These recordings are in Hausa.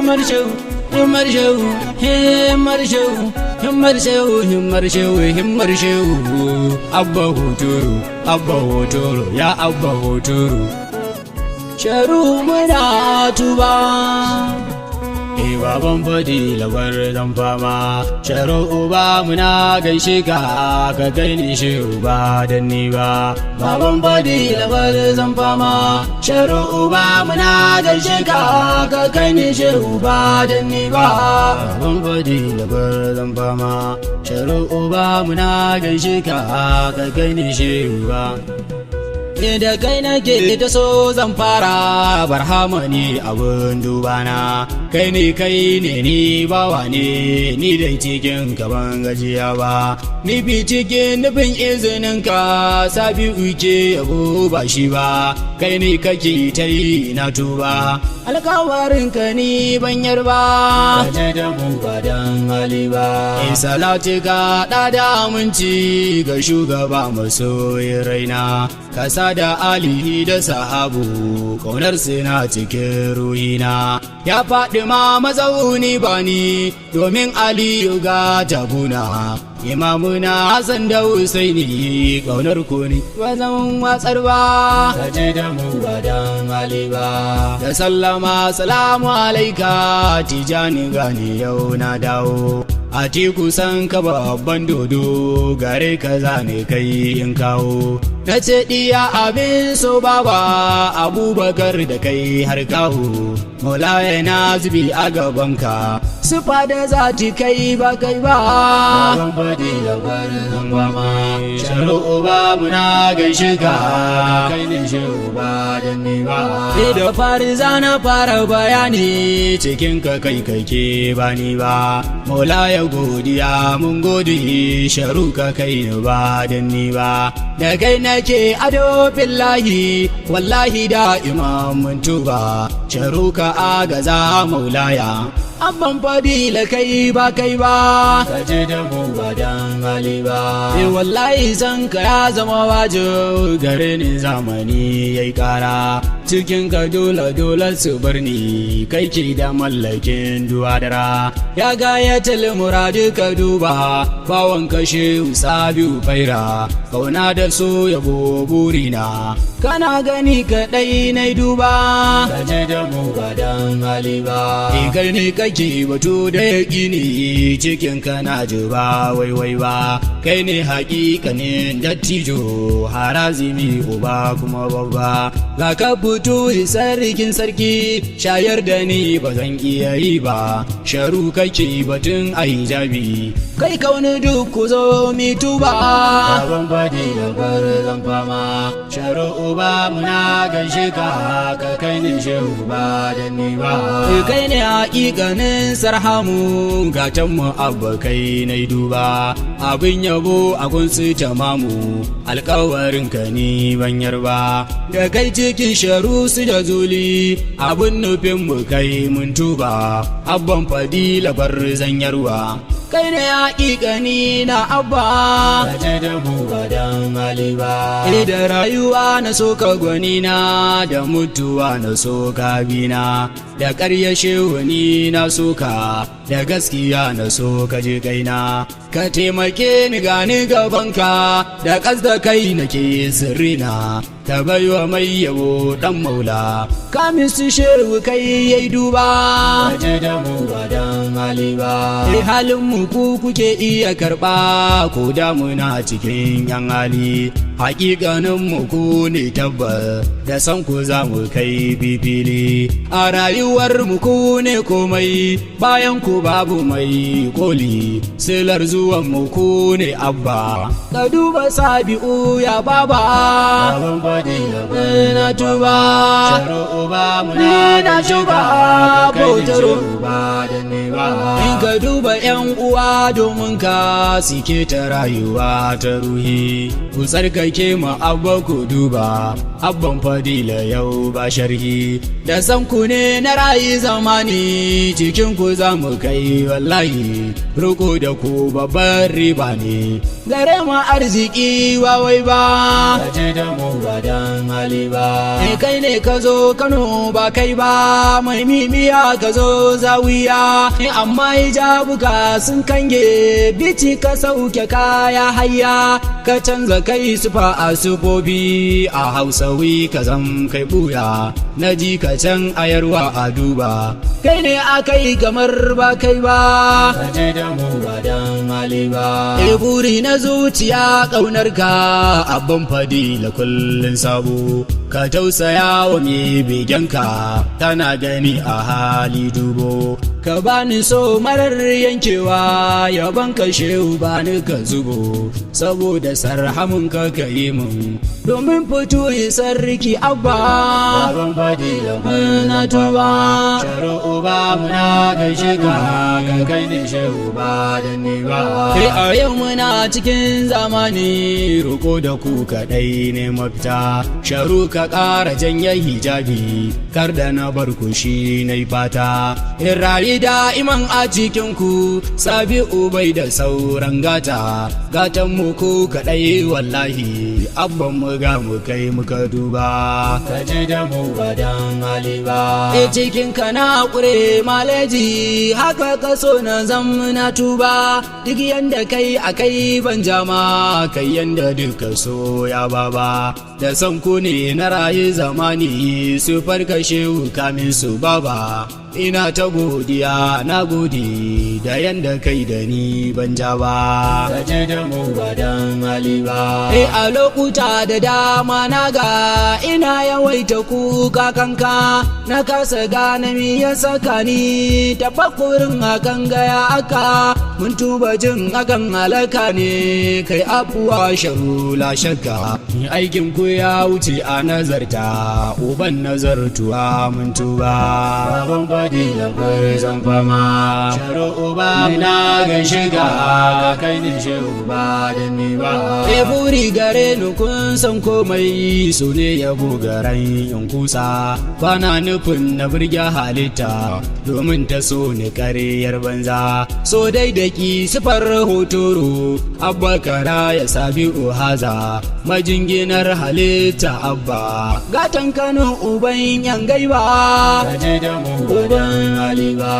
himmar shehu himmar shehu himmar shehu himmar shehu himmar shehu himmar shehu abba hotoro ya abba hotoro sharu muna tuba baban Fadila gwarzon fama sharo uba muna gaishe ka ka gani shehu ba dan ni ba baban Fadila gwarzon fama sharo uba muna gaishe ka ka gani shehu ba dan ni ba baban Fadila gwarzon fama sharo uba muna gaishe ka ka gani shehu ba da kai nake ta so zan fara barhama ne abin dubana kai ne ni bawa ne ni dai cikin gaban gajiya ba ni bi cikin nufin izinin ka Sabi'u ke yabo ba shi ba kai ne kake ta yi na tuba alkawarin ka ni ban yarba kaje da mu ba dan hali ba salati ga da aminci ga shugaba masoyin raina kasa da alihi da sahabu ƙaunar na cikin ruhina ya faɗi ma mazauni bani domin aliyu ga tabuna imamuna Hassan da Husaini ƙaunar ku ne ba zan watsar ba kaje da mu ba dan hali ba da sallama salamu alaika tijani gani yau na dawo a tiku san ka babban dodo gare ka zane kai in kawo na ce diya abin so baba abubakar da kai har kawo maulaya na zubi a gabanka sufa da zati kai ba kai ba baban Fadila gwarzon fama sharo uba muna gaishe ka kai ne shehu ba dan ni ba da fari zana fara bayani cikin ka kai ke ba ni ba maulaya godiya mun gode sharu ka kai ni ba dan ni ba da kai nake ado billahi wallahi da imam mun tuba sharu ka agaza maulaya abban Fadila kai ba kaje da mu ba dan hali ba wallahi san ka ya zama wajo gare ni zamani yayi kara cikin ka dole su barni kai ke da mallakin duwadara ya ga ya muradi ka duba bawon kashe Sabi'u Faira kauna da so yabo burina kana gani kadai nai duba kaje da mu ba dan hali ba kai ne kake batu da yaƙini cikin kana ji ba waiwai ba kai ne haƙiƙanin dattijo harazimi uba kuma babba ga ka fito sarkin sarki shayar da ni ba zan iya yi ba sharu kake batun a hijabi kai kauni duk ku zo mi tuba baban Fadila gwarzon fama sharu uba muna gaishe ka ka kai ne shehu ba da ni ba kai ne haƙiƙanin sarhamu gatan mu abba kai na duba abin yabo a gunsu tamamu alƙawarin ka ni ban yarba da kai cikin sharu su da zuli abin nufin mu kai mun tuba abban Fadila gwarzon yarwa kai ne haƙiƙani na abba kaje da mu ba dan hali ba da rayuwa na so ka gwani na da mutuwa na so ka bina da ƙarya shehu ni na so ka da gaskiya na so ka je kaina ka taimake ni gani gabanka da ƙas da kai nake sirrina ta baiwa mai yabo dan maula kamin su shehu kai yayi duba kaje da mu ba dan hali ba halin mu ku kuke iya karba ko da muna cikin yan hali hakikanin mu ku ne tabbas da san ku za mu kai bibili a rayuwar mu ku ne komai bayan ku babu mai koli silar zuwan mu ku ne abba ka duba Sabi'u ya baba baban Fadila na tuba sharo uba muna na tuba bautar uba da ne ba in ka duba yan uwa domin ka suke ta rayuwa ta ruhi. Ku tsarkake mu abba ku duba, abban Fadila yau ba sharhi. Da san ku ne na rayu zamani, cikin ku za mu kai wallahi. Roko da ku babbar riba ne, gare mu arziki wawai ba. Kaje da mu ba dan hali ba. Kai ne ka zo Kano ba kai ba, mai mimiya ka zo zawiya. Amma hijabuka sun kange, bici ka sauke kaya hayya. Ka canza kai sufa a sufofi, a hausawi ka zam kai buya. Na ji ka can ayarwa a duba, kai ne akai kamar ba kai ba. Kaje da mu ba dan hali ba. Buri na zuciya ƙaunar ka, abban Fadila kullun sabo. Ka tausaya wa mai begenka, kana gani a hali dubo. Ka bani so marar yankewa, yaban ka shehu bani ka zubo. Saboda sarhamun ka yi mun, domin fito yi sarki abba. Baban Fadila muna tuba, sharo uba muna gaishe ka, ka kai ni shehu ba da ni ba. A yau muna cikin zamani, roko da ku kaɗai ne mafita. Sharu ka ƙara janye hijabi, kar da na bar ku shi na fata. In rayu da'iman a cikinku, Sabi'u bai da sauran gata. Gatan mu ku kaɗai wallahi, abban mu ga mu kai muka duba. Kaje da mu ba dan hali ba. Cikin ka na ƙure maleji, haka ka so na zamna tuba. Duk yanda kai akai ban jama, kai yanda duka so ya baba. Da san ku ne na rayu zamani, su farka shehu kamin su baba. Ina ta godiya na gode, da yanda kai da ni ban ja ba. Kaje da mu ba dan hali ba. A lokuta da dama na ga ina yawaita kuka kanka, na kasa gane me ya saka ni. Tafakkurin hakan gaya aka, mun tuba jin hakan halaka ne. Kai afuwa sharu la shakka, aikin ku ya wuce a nazarta, uban nazartuwa mun tuba. Baban Fadila zan fama, sharo uba muna gaishe ka, ka kai ni shehu ba da ni ba. Buri gare ni kun san komai, so ne yabo garan in kusa. Bana nufin na burge halitta, domin ta so ni kariyar banza. So dai da ki sifar hotoro, abba kara ya Sabi'u haza. Majinginar halitta abba, gatan Kano uban yan gaiba. Kaje da mu uban haliba.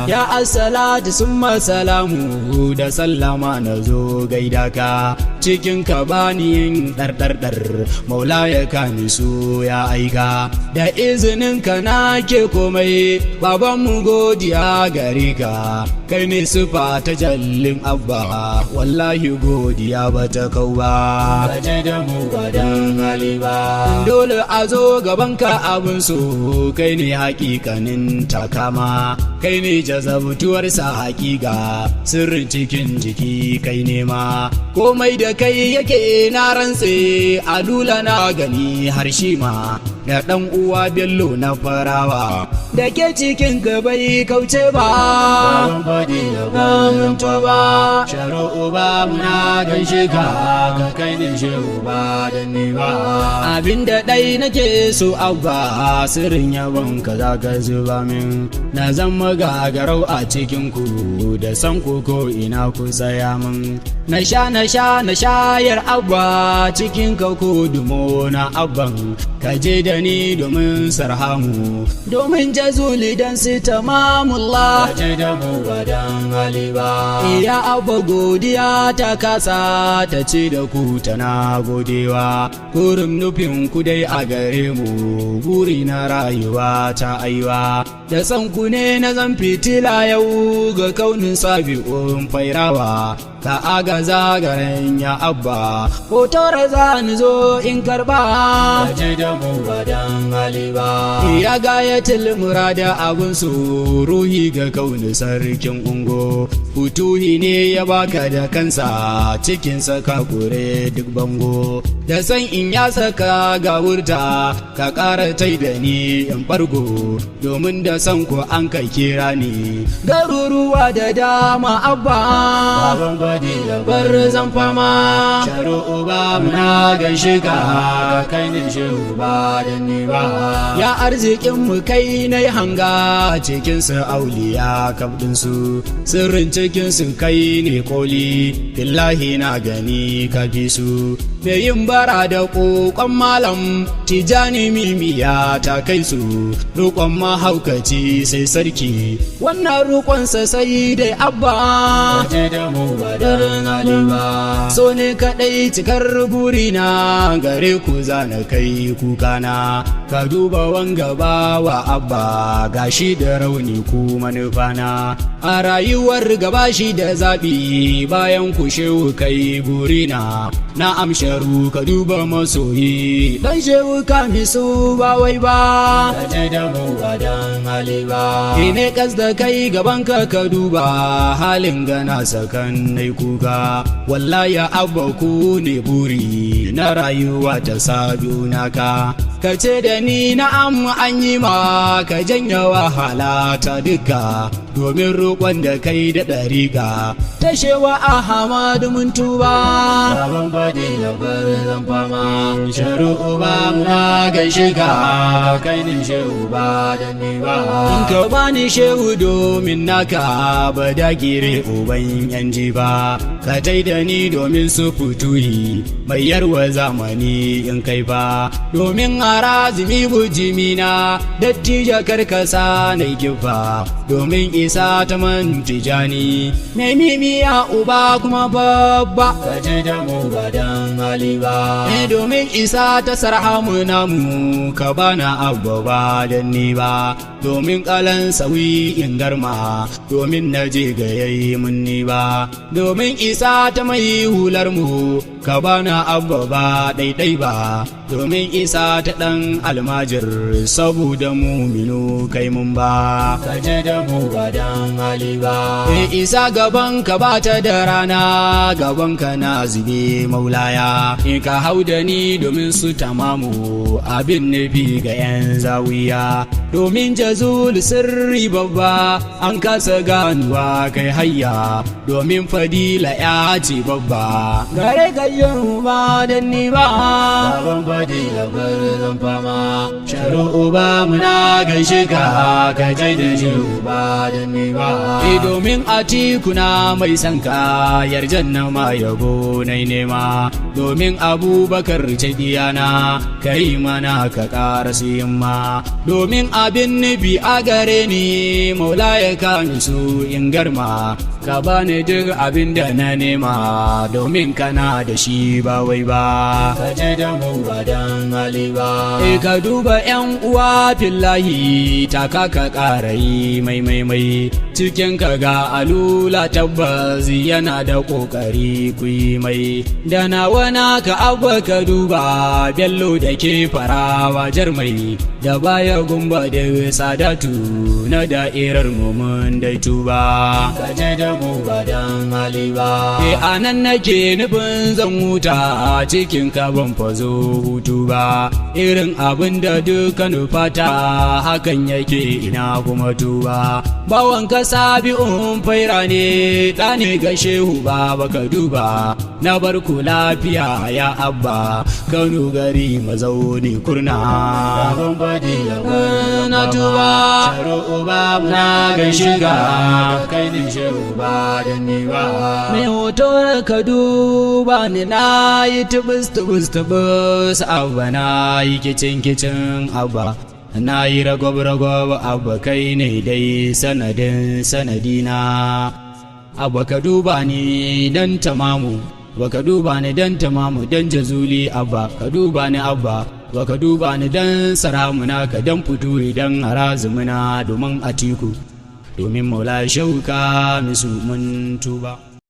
Ya assalatu summa salamu, da sallama na zo gaida ka. Cikin ka bani yin ɗarɗarɗar, maula ya kani su ya aika. Da izinin ka na ke komai, baban mu godiya gare ka. Kai ne sufa ta jallin abba, wallahi godiya ba ta kau ba. Kaje da mu ba dan haliba. Dole a zo gaban ka abin so, kai ne hakikanin takama. Kai ne jazabtuwarsa hakika, sirrin cikin jiki kai nema. Komai da kai yake na rantse, a dula na gani har shi ma. Da ɗan uwa Bello na farawa, da ke cikin ka bai kauce ba. Baban Fadila mun tuba, sharo uba muna gaishe ka, ka kai ni shehu ba da ni ba. Abinda ɗai nake so abba, sirrin yabon ka za ka zuba min. Na zama gagarau a cikin ku, da san ku ko ina ku tsaya min. Na shayar abba, cikin ka ko dumo na abban. Kaje da ni domin sarhamu, domin jazuli dan su tamamullah. Kaje da mu ba dan haliba. Ya abba godiya ta kasa, ta ce da ku tana godewa. Kurum nufin ku dai a gare mu, buri na rayuwa ta aiwa. Da san ku ne na zan fitila yau, ga kaunin Sabi'un Fairawa. ka agaza garin ya abba hoto raza ni zo in karba kaje da mu badan haliba ya gayatul murada abun su ruhi ga kauni sarkin ungo futuhi ne ya baka da kansa cikin saka kure duk bango da san in ya saka ga wurta ka ƙara tai da ni in bargo domin da san ku an ka kira ni garuruwa da dama abba baban Fadila bar zan fama sharo uba muna gaishe ka kai ne shehu ba da ni ba ya arzikin mu kai na hanga cikin su auliya kabdin su sirrin cikin su kai ne koli billahi na gani ka bi su me yin bara da kokon malam tijani mimiya ta kai su roƙon mahaukaci sai sarki wannan roƙonsa sai dai abba waje da mu badar halima so ne kaɗai cikar burina gare ku zana kai kukana ka duba wanga bawa abba gashi da rauni ku manufana a rayuwar gaba shi da zaɓi bayan ku shehu kai burina na amsharu ka duba masoyi dan shehu ka misu ba wai ba kaje da mu badan haliba ine kas da kai gaban ka ka duba halin gana sakan nai kuka wallahi abba ku ne buri na rayuwa ta Sabi'un ka kace da ni na'am an yi ma ka janya wahala ta duka domin roƙon da kai da ɗariƙa ta shewa Ahmadu mun tuba baban Fadila bar zan fama sharu uba muna gaishe ka kai ne shehu ba da ni ba in ka bani shehu domin naka ba da gire uban yanji ba ka tai da ni domin su futuhi mai yarwa zamani in kai ba domin harazimi bujimina dattija karkasa na gifa domin isa ta man tijani mai mimiya uba kuma babba kaje da mu badan haliba domin isa ta sarhamu namu ka bana abba ba da ni ba domin kalan sauyi in garma domin na je ga yayi mun ni ba domin isa ta mai hular mu ka bana abba ba daidai ba domin isa ta dan almajir saboda muminu kai mun ba kaje da mu badan haliba isa gaban ka bata da rana gaban ka na zube maulaya in ka hau da ni domin su tamamu abin nufi ga yan zawiya domin jazul sirri babba an kasa ganuwa kai hayya domin Fadila ya ce babba gare gayyan ba da ni ba baban Fadila bar zan fama sharo uba muna gaishe ka ka jai da shi ba da ni ba domin atikuna mai sanka yarjan na ma yabo nai nema domin Abubakar ce diyana kai mana ka ƙara ma domin abin nufi a gare ni maula ya kami su in garma ka bani duk abin da na nema domin kana da shi ba wai ba kaje da mu badan haliba ka duba yan uwa fillahi ta ka ƙara yi mai cikin ka ga alula tabbas yana da ƙoƙari ku yi mai da nawa naka abba ka duba bello da ke farawa jarmai da baya gumba da sadatu na da'irar mun dai tuba kaje da mu badan haliba anan nake nufin zan huta cikin ka ban fazo hutu ba irin abin da duka nufata hakan yake ina kuma tuba bawan ka Sabi'un Faira ne ɗa ne ga shehu ba baka duba na bar ku lafiya ya abba Kano gari mazauni kurna baban Fadila na tuba sharo uba na gaishe ka kai ne shehu ba da ni ba me hoto ka duba ni na yi tubus abba na yi kicin abba na yi ragob abba kai ne dai sanadina abba ka duba ni dan tamamu baka duba ni dan tamamu dan jazuli abba ka duba ni abba baka duba ni dan saramuna ka dan futuri dan harazumuna domin atiku domin maula shauka misu mun tuba